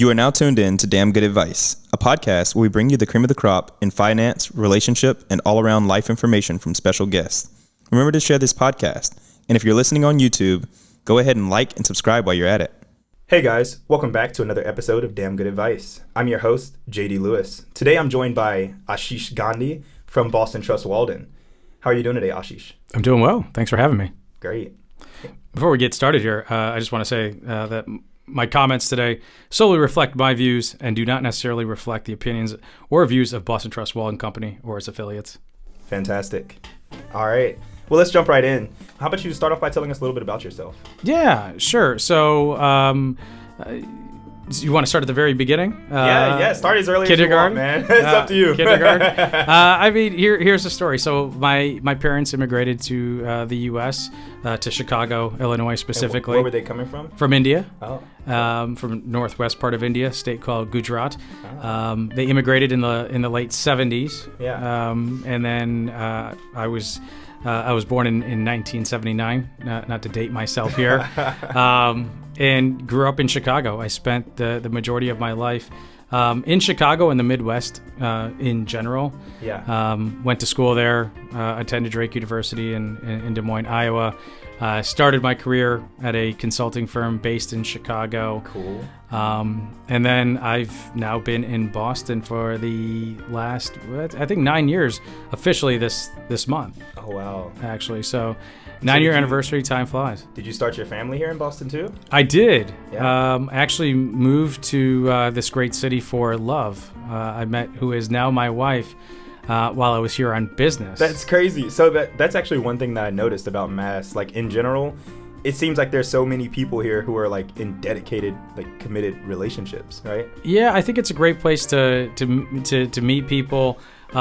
You are now tuned in to Damn Good Advice, a podcast where we bring you the cream of the crop in finance, relationship, and all-around life information from special guests. Remember to share this podcast, and if you're listening on YouTube, go ahead and like and subscribe while you're at it. Hey guys, welcome back to another episode of Damn Good Advice. I'm your host, JD Lewis. Today I'm joined by Ashish Gandhi from Boston Trust Walden. How are you doing today, Ashish? I'm doing well. Thanks for having me. Great. Before we get started here, I just want to say that my comments today solely reflect my views and do not necessarily reflect the opinions or views of Boston Trust Walden Company or its affiliates. Fantastic. All right. Well, let's jump right in. How about you start off by telling us a little bit about yourself? Yeah, sure. So, you want to start at the very beginning? Yeah. Start as early kindergarten? as you want, man. It's up to you. Kindergarten. Here's the story. So my parents immigrated to the U.S., to Chicago, Illinois specifically. Where were they coming from? From India. Oh. From northwest part of India, a state called Gujarat. Oh. They immigrated in the late 70s. Yeah. And then I was born in 1979, not to date myself here, and grew up in Chicago. I spent the majority of my life in Chicago and the Midwest in general. Yeah. Went to school there, attended Drake University in Des Moines, Iowa. Started my career at a consulting firm based in Chicago. Cool. And then I've now been in Boston for the last, I think, 9 years, officially this month. Oh, wow. Actually, so 9-year anniversary, time flies. Did you start your family here in Boston too? I did. Yeah. I actually moved to this great city for love. I met who is now my wife while I was here on business. That's crazy. So that's actually one thing that I noticed about Mass. Like in general, it seems like there's so many people here who are like in dedicated, like committed relationships, right? Yeah, I think it's a great place to meet people. You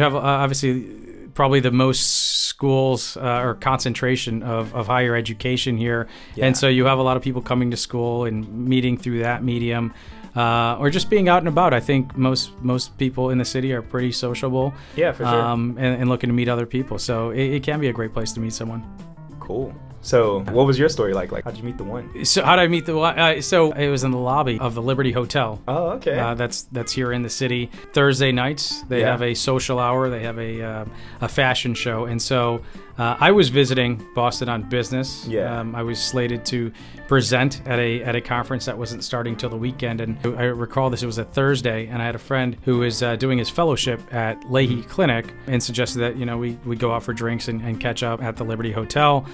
have obviously probably the most schools or concentration of higher education here. Yeah. And so you have a lot of people coming to school and meeting through that medium. Or just being out and about. I think most people in the city are pretty sociable. Yeah, for sure. And looking to meet other people. So it can be a great place to meet someone. Cool. So what was your story like? Like, how'd you meet the one? So how did I meet the one? So it was in the lobby of the Liberty Hotel. Oh, okay. That's here in the city. Thursday nights, they have a social hour. They have a fashion show. And so I was visiting Boston on business. Yeah. I was slated to present at a conference that wasn't starting till the weekend. And I recall this, it was a Thursday, and I had a friend who was doing his fellowship at Leahy Clinic and suggested that, we go out for drinks and catch up at the Liberty Hotel.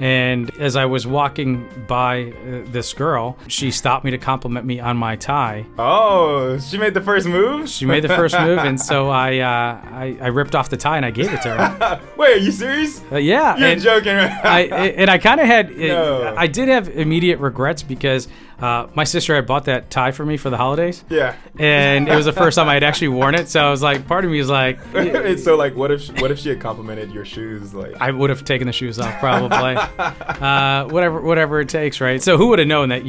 And as I was walking by this girl, she stopped me to compliment me on my tie. Oh, she made the first move? She made the first move, and so I ripped off the tie and I gave it to her. Wait, are you serious? Yeah. You're joking, right? I kind of had, No. I did have immediate regrets because my sister had bought that tie for me for the holidays. Yeah. And it was the first time I had actually worn it, so I was like, part of me was like... It's so like, what if she had complimented your shoes? Like, I would have taken the shoes off probably. Whatever it takes, right? So who would have known that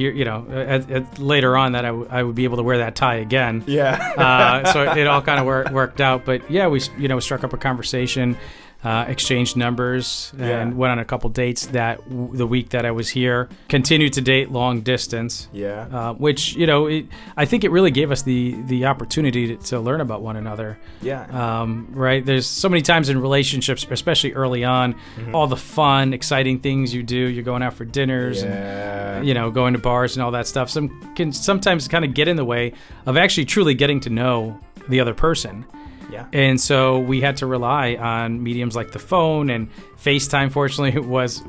later on that I would be able to wear that tie again? Yeah. So it all kind of worked out. But yeah, we struck up a conversation, exchanged numbers, and went on a couple dates the week that I was here. Continued to date long distance. Yeah. Which I think it really gave us the opportunity to learn about one another. Yeah. Right. There's so many times in relationships, especially early on, all the fun, exciting things you do. You're going out for dinners and going to bars and all that stuff. Can sometimes kind of get in the way of actually truly getting to know the other person. Yeah. And so we had to rely on mediums like the phone, and FaceTime, fortunately, was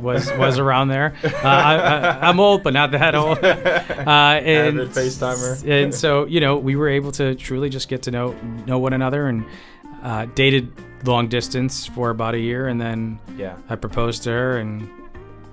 around there. I'm old, but not that old. Avid FaceTimer. And so, we were able to truly just get to know one another, and dated long distance for about a year. And then I proposed to her, and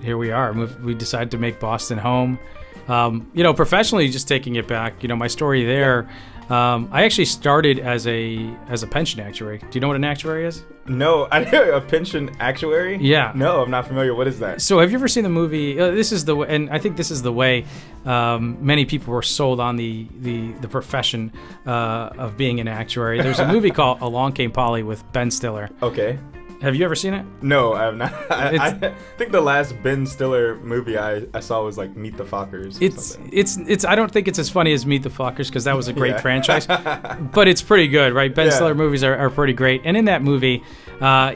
here we are. We decided to make Boston home. Professionally, just taking it back, my story there. I actually started as a pension actuary. Do you know what an actuary is? No, a pension actuary? Yeah. No, I'm not familiar. What is that? So have you ever seen the movie? This is the way, and I think this is the way many people were sold on the profession of being an actuary. There's a movie called Along Came Polly with Ben Stiller. Okay. Have you ever seen it? No, I have not. I think the last Ben Stiller movie I saw was like Meet the Fockers. It's. I don't think it's as funny as Meet the Fockers because that was a great franchise, but it's pretty good, right? Ben Stiller movies are pretty great, and in that movie,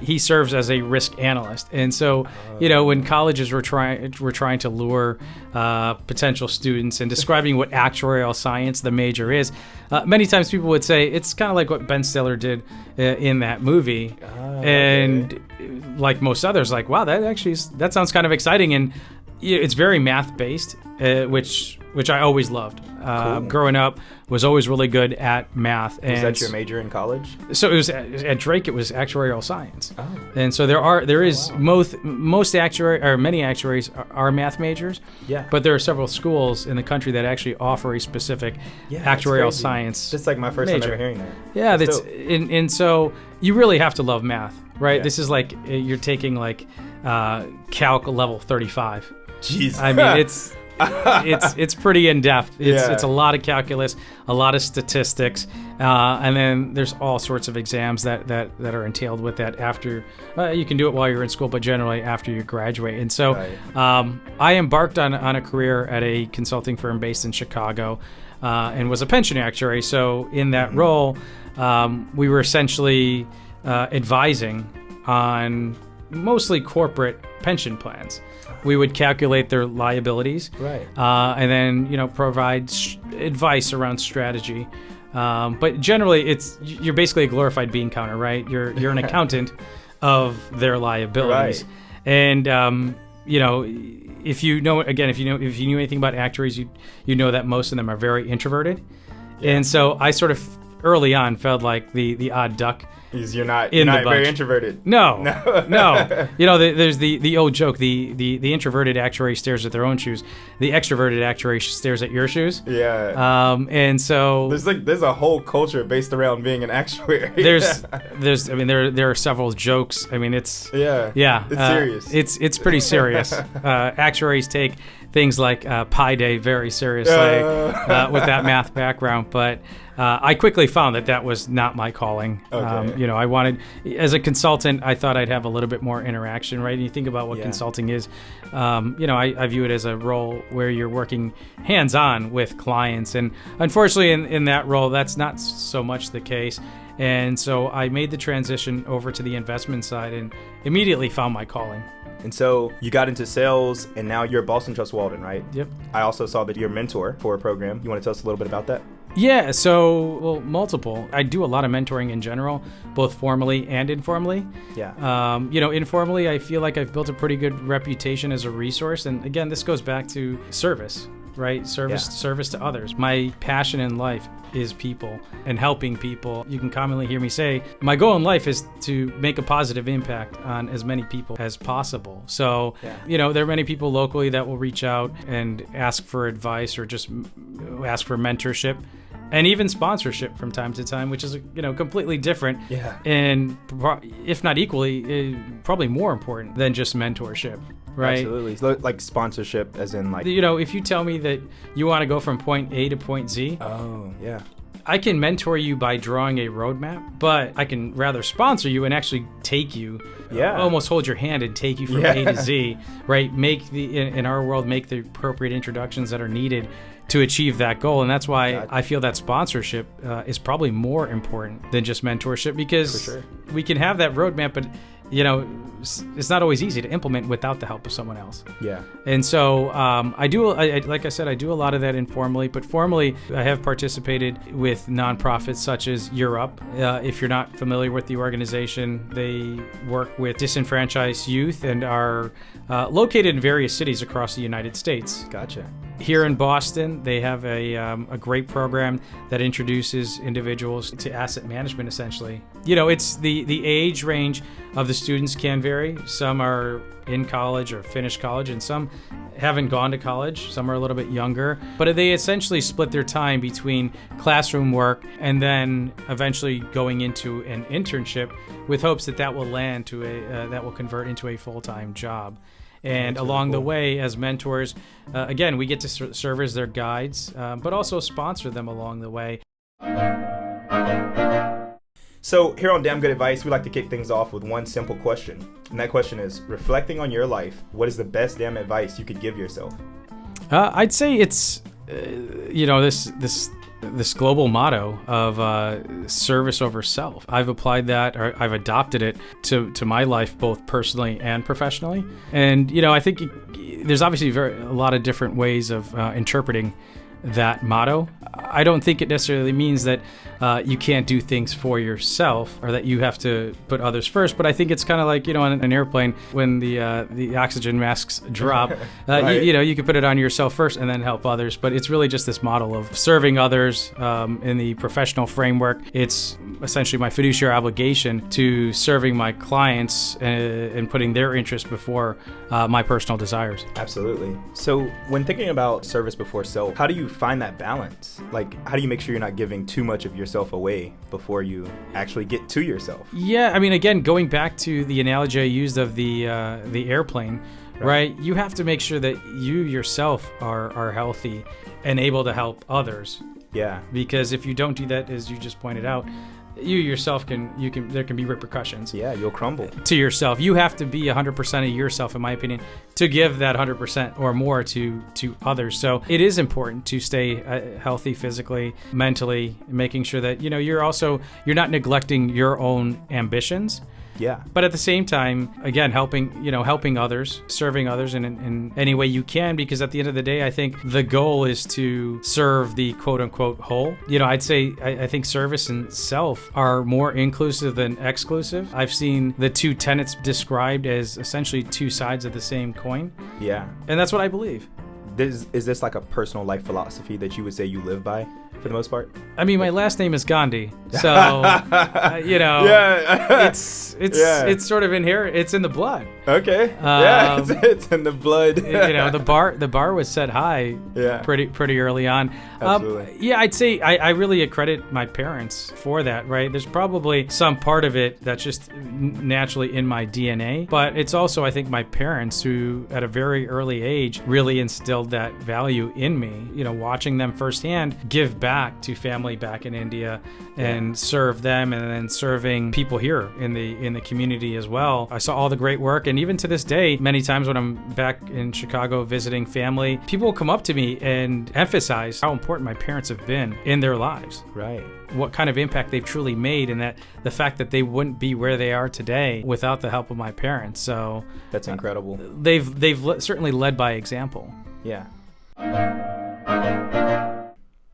he serves as a risk analyst, and so when colleges were trying to lure potential students and describing what actuarial science the major is, many times people would say it's kind of like what Ben Stiller did in that movie, and like most others, like, wow, that sounds kind of exciting, and it's very math based, which I always loved. Cool. Growing up, was always really good at math. Was that your major in college? So it was at Drake. It was actuarial science. Oh. And so many actuaries are math majors. Yeah. But there are several schools in the country that actually offer a specific actuarial science. That's like my first time ever hearing that. Yeah, and so you really have to love math, right? Yeah. This is like you're taking like calc level 35. Jeez. I mean, it's pretty in depth. It's a lot of calculus, a lot of statistics, and then there's all sorts of exams that are entailed with that. After you can do it while you're in school, but generally after you graduate. And so I embarked on a career at a consulting firm based in Chicago, and was a pension actuary. So in that role, we were essentially advising on mostly corporate pension plans. We would calculate their liabilities, and then provide advice around strategy. But generally, you're basically a glorified bean counter, right? You're an accountant of their liabilities, and if you knew anything about actuaries, you know that most of them are very introverted, and so I sort of early on felt like the odd duck. You're not very introverted. No. There's the old joke. The introverted actuary stares at their own shoes. The extroverted actuary stares at your shoes. Yeah. And so there's a whole culture based around being an actuary. There are several jokes. I mean, it's serious. It's pretty serious. Actuaries take things like Pi Day very seriously with that math background, but I quickly found that was not my calling. Okay. I wanted, as a consultant, I thought I'd have a little bit more interaction, right? And you think about what consulting is. I view it as a role where you're working hands-on with clients, and unfortunately, in that role, that's not so much the case. And so I made the transition over to the investment side and immediately found my calling. And so you got into sales, and now you're at Boston Trust Walden, right? Yep. I also saw that you're a mentor for a program. You want to tell us a little bit about that? Yeah, so, multiple. I do a lot of mentoring in general, both formally and informally. Yeah. Informally, I feel like I've built a pretty good reputation as a resource. And again, this goes back to service, right? Service to others. My passion in life is people and helping people. You can commonly hear me say, my goal in life is to make a positive impact on as many people as possible. So, there are many people locally that will reach out and ask for advice or just ask for mentorship. And even sponsorship from time to time, which is completely different, and if not equally, probably more important than just mentorship, right? Absolutely. So like sponsorship, as in like if you tell me that you want to go from point A to point Z, I can mentor you by drawing a roadmap, but I can rather sponsor you and actually take you, almost hold your hand and take you from A to Z, right? In our world, make the appropriate introductions that are needed to achieve that goal. And that's why I feel that sponsorship is probably more important than just mentorship, because we can have that roadmap, but it's not always easy to implement without the help of someone else. Yeah. And so like I said, I do a lot of that informally, but formally I have participated with nonprofits such as Europe. If you're not familiar with the organization, they work with disenfranchised youth and are located in various cities across the United States. Gotcha. Here in Boston, they have a great program that introduces individuals to asset management, essentially. It's the age range of the students can vary. Some are in college or finished college, and some haven't gone to college. Some are a little bit younger. But they essentially split their time between classroom work and then eventually going into an internship with hopes that will land that will convert into a full-time job. And along the way, as mentors, again, we get to serve as their guides, but also sponsor them along the way. So here on Damn Good Advice, we like to kick things off with one simple question. And that question is, reflecting on your life, what is the best damn advice you could give yourself? I'd say it's, this global motto of service over self. I've applied that, or I've adopted it to my life, both personally and professionally. And, I think there's obviously a lot of different ways of interpreting that motto. I don't think it necessarily means that you can't do things for yourself or that you have to put others first, but I think it's kind of like, on an airplane when the oxygen masks drop, Right. you can put it on yourself first and then help others, but it's really just this model of serving others in the professional framework. It's essentially my fiduciary obligation to serving my clients and putting their interests before my personal desires. Absolutely. So when thinking about service before self, how do you find that balance? Like, how do you make sure you're not giving too much of yourself away before you actually get to yourself? Yeah, I mean, again, going back to the analogy I used of the airplane, right? You have to make sure that you yourself are healthy and able to help others. Yeah. Because if you don't do that, as you just pointed out, you yourself there can be repercussions. Yeah, you'll crumble. To yourself. You have to be 100% of yourself, in my opinion, to give that 100% or more to others. So it is important to stay healthy physically, mentally, making sure that, you're not neglecting your own ambitions. Yeah. But at the same time, again, helping others, serving others in any way you can, because at the end of the day, I think the goal is to serve the quote unquote whole. I'd say I think service and self are more inclusive than exclusive. I've seen the two tenets described as essentially two sides of the same coin. Yeah. And that's what I believe. Is this like a personal life philosophy that you would say you live by for the most part? I mean, my last name is Gandhi, so yeah. it's sort of inherent. It's in the blood. Okay. Yeah, it's in the blood. The bar was set high. Yeah. Pretty early on. Absolutely. I'd say I really accredit my parents for that. Right. There's probably some part of it that's just naturally in my DNA, but it's also, I think, my parents who, at a very early age, really instilled that value in me. Watching them firsthand give back to family back in India and serve them, and then serving people here in the community as well. I saw all the great work, and even to this day, many times when I'm back in Chicago visiting family, people will come up to me and emphasize how important my parents have been in their lives. Right. What kind of impact they've truly made, and that the fact that they wouldn't be where they are today without the help of my parents. So that's incredible. They've certainly led by example. Yeah.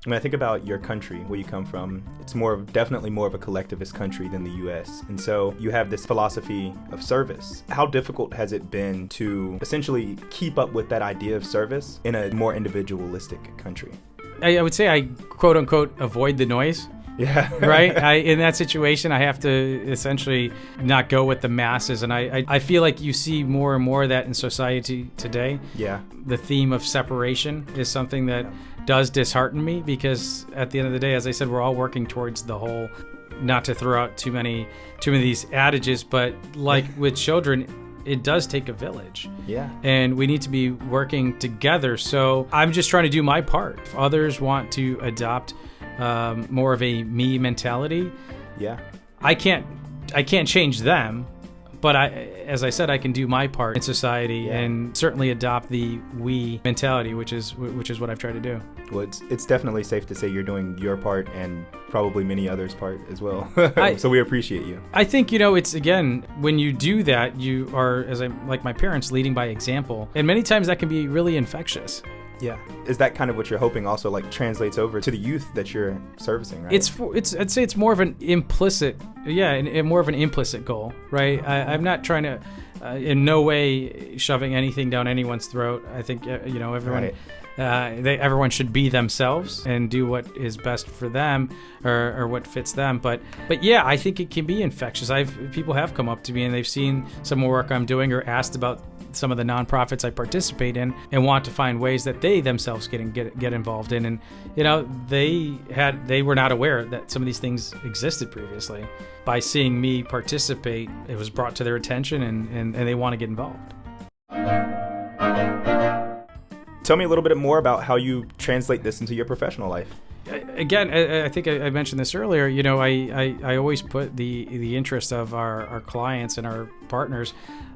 When I think about your country, where you come from, it's definitely more of a collectivist country than the U.S. And so you have this philosophy of service. How difficult has it been to essentially keep up with that idea of service in a more individualistic country? I would say I, quote unquote, avoid the noise. Yeah. Right? In that situation, I have to essentially not go with the masses. And I feel like you see more and more of that in society today. Yeah. The theme of separation is something that does dishearten me, because at the end of the day, as I said, we're all working towards the whole. Not to throw out too many of these adages, but like with children, it does take a village. Yeah. And we need to be working together. So I'm just trying to do my part. If others want to adopt more of a me mentality, yeah, I can't change them, but as I said, I can do my part in society and certainly adopt the we mentality, which is what I've tried to do. Well, it's definitely safe to say you're doing your part and probably many others' part as well. So we appreciate you. I think, it's, again, when you do that, you are, like my parents, leading by example. And many times that can be really infectious. Yeah. Is that kind of what you're hoping also translates over to the youth that you're servicing, right? I'd say it's more of an implicit, more of an implicit goal, right? I'm not trying to, in no way shoving anything down anyone's throat. I think, everyone... Right. Everyone should be themselves and do what is best for them or what fits them. But yeah, I think it can be infectious. People have come up to me and they've seen some work I'm doing or asked about some of the nonprofits I participate in and want to find ways that they themselves get involved in. And they were not aware that some of these things existed previously. By seeing me participate, it was brought to their attention and they want to get involved. Tell me a little bit more about how you translate this into your professional life. again, I think I mentioned this earlier. I always put the interest of our clients and our partners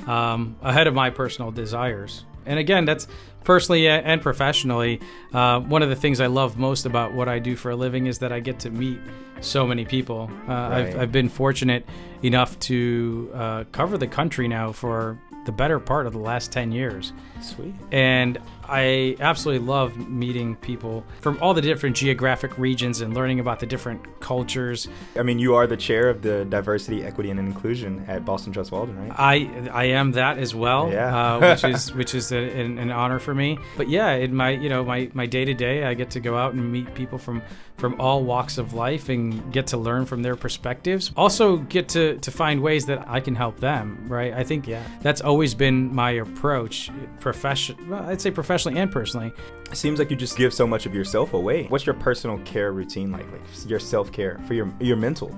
ahead of my personal desires. And again, that's personally and professionally. One of the things I love most about what I do for a living is that I get to meet so many people. Right. I've been fortunate enough to cover the country now for the better part of the last 10 years. Sweet. And I absolutely love meeting people from all the different geographic regions and learning about the different cultures. I mean, you are the chair of the Diversity, Equity, and Inclusion at Boston Trust Walden, right? I am that as well, yeah. which is an honor for me. But yeah, in my day to day, I get to go out and meet people from all walks of life and get to learn from their perspectives. Also get to find ways that I can help them, right? I think that's always been my approach, I'd say professionally and personally. It seems like you just give so much of yourself away. What's your personal care routine like your self-care for your mental?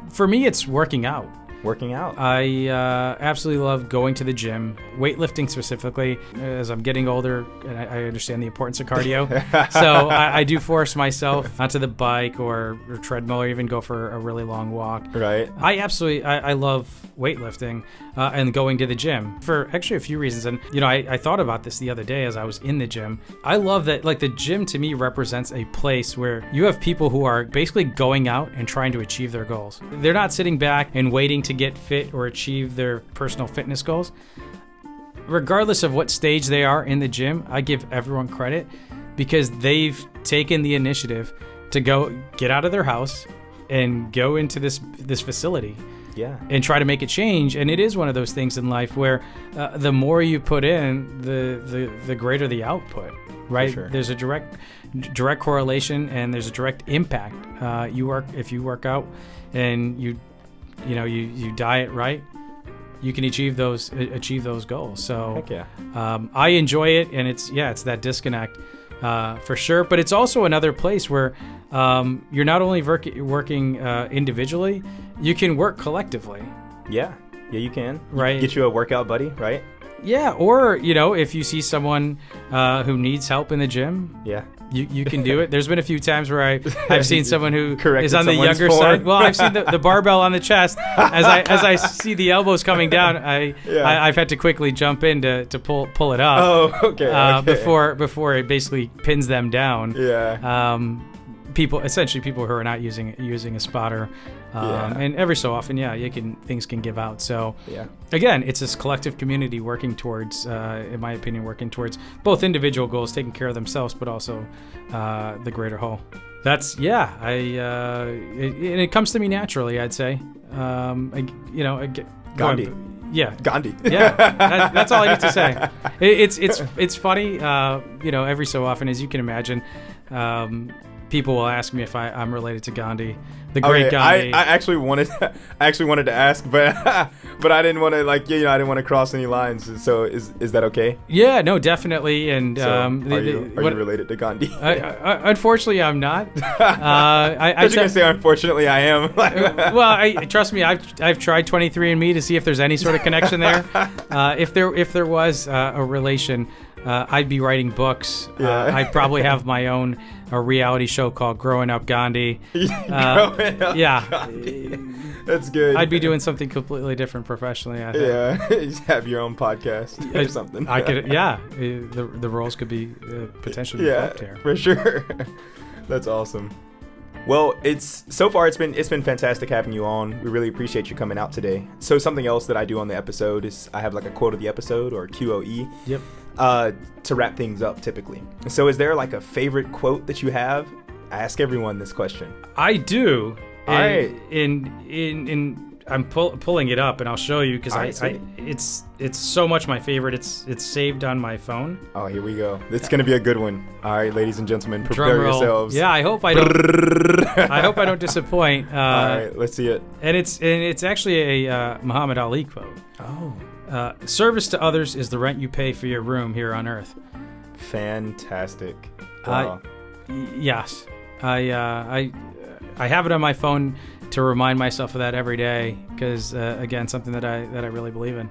For me, it's working out. Working out. I absolutely love going to the gym, weightlifting specifically. As I'm getting older, and I understand the importance of cardio, so I do force myself onto the bike or treadmill, or even go for a really long walk. Right. I love weightlifting and going to the gym for actually a few reasons. And I thought about this the other day as I was in the gym. I love that, like, the gym to me represents a place where you have people who are basically going out and trying to achieve their goals. They're not sitting back and waiting to get fit or achieve their personal fitness goals. Regardless of what stage they are in the gym, I give everyone credit because they've taken the initiative to go get out of their house and go into this facility. Yeah. And try to make a change. And it is one of those things in life where the more you put in, the greater the output, right? For sure. There's a direct correlation and there's a direct impact. If you work out and you diet right, you can achieve those goals. So heck yeah. I enjoy it, and it's that disconnect for sure. But it's also another place where you're not only working individually, you can work collectively. Yeah, you can. Right. Get you a workout buddy, right? Yeah, or if you see someone who needs help in the gym, yeah, you can do it. There's been a few times where I've seen someone who is on the someone's younger form. side. Well, I've seen the barbell on the chest. As I see the elbows coming down, I've had to quickly jump in to pull it up. Oh, okay. Before it basically pins them down. Yeah. People who are not using a spotter. And every so often, things can give out. So again, it's this collective community working towards, in my opinion, both individual goals, taking care of themselves, but also the greater whole. That's it comes to me naturally, I'd say. Gandhi. Yeah, Gandhi. Yeah, that's all I need to say. It's funny, every so often, as you can imagine. People will ask me if I'm related to Gandhi, the great Gandhi. I actually wanted to ask, but I didn't want to I didn't want to cross any lines. So is that okay? Yeah, no, definitely. And so are you related to Gandhi? Unfortunately, I'm not. I was gonna say unfortunately I am. Well, trust me, I've tried 23andMe to see if there's any sort of connection there. If there was a relation, I'd be writing books. I'd probably have my own a reality show called Growing Up Gandhi. Growing Up Gandhi. That's good. I'd be doing something completely different professionally, I think. Yeah, just have your own podcast or something. I could, the roles could be potentially flipped here. For sure. That's awesome. Well, it's been fantastic having you on. We really appreciate you coming out today. So something else that I do on the episode is I have like a quote of the episode, or QOE. Yep. To wrap things up typically. So is there like a favorite quote that you have? I ask everyone this question. I do. All right. I'm pulling it up and I'll show you because it's so much my favorite. It's saved on my phone. Oh, here we go. It's gonna be a good one. All right, ladies and gentlemen, prepare yourselves. Yeah, I hope I don't disappoint. All right, let's see it. And it's actually a Muhammad Ali quote. Oh. Service to others is the rent you pay for your room here on earth. Fantastic. Wow. Yes. I have it on my phone to remind myself of that every day because, again, something that I really believe in.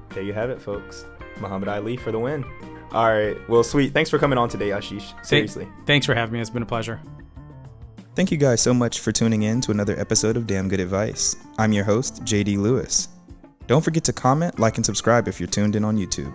There you have it, folks. Muhammad Ali for the win. All right. Well, sweet. Thanks for coming on today, Ashish. Seriously. Thanks for having me. It's been a pleasure. Thank you guys so much for tuning in to another episode of Damn Good Advice. I'm your host, JD Lewis. Don't forget to comment, like, and subscribe if you're tuned in on YouTube.